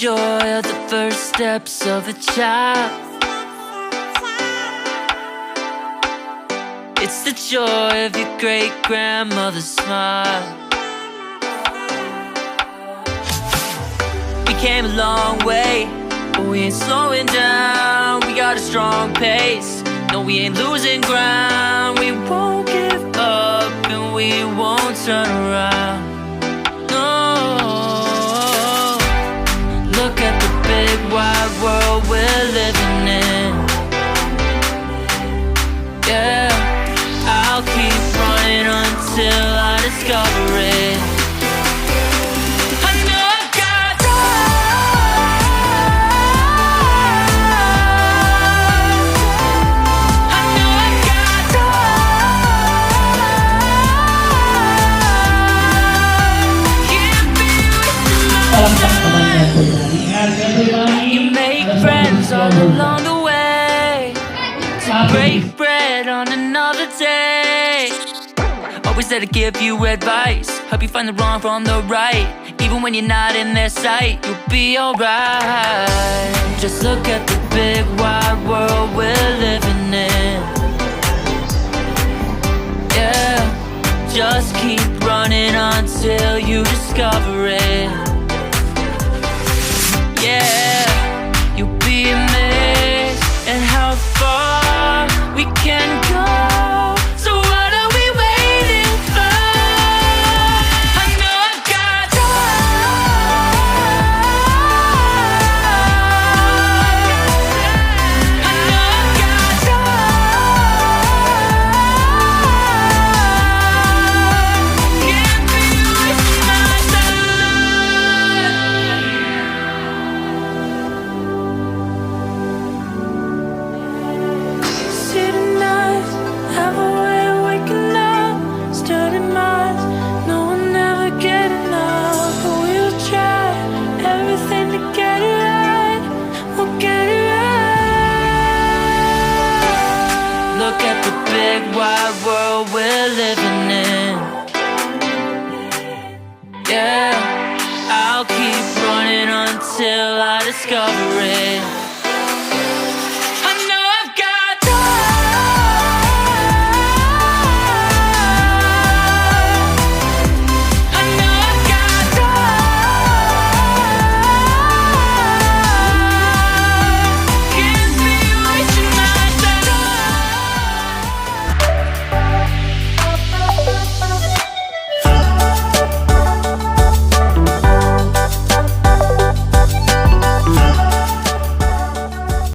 joy of the first steps of a child. It's the joy of your great-grandmother's smile. We came a long way, but we ain't slowing down. We got a strong pace, no, we ain't losing ground. We won't give up and we won't turn around. No, look at the big wide world we're living in. Yeah, I'll keep running until I discover it. You make friends all along the way, to break bread on another day. Always there to give you advice, help you find the wrong from the right. Even when you're not in their sight, you'll be alright. Just look at the big wide world we're living in. Yeah, just keep running until you discover it. Yeah, you'll be amazed at how far we can go. So what are we waiting for? I know I've got I know I've got can't be wasting my time. See tonight, have a way of waking up, starting minds, no one ever get enough. But we'll try everything to get it right, we'll get it right. Look at the big wide world we're living in. Yeah, I'll keep running until I discover it.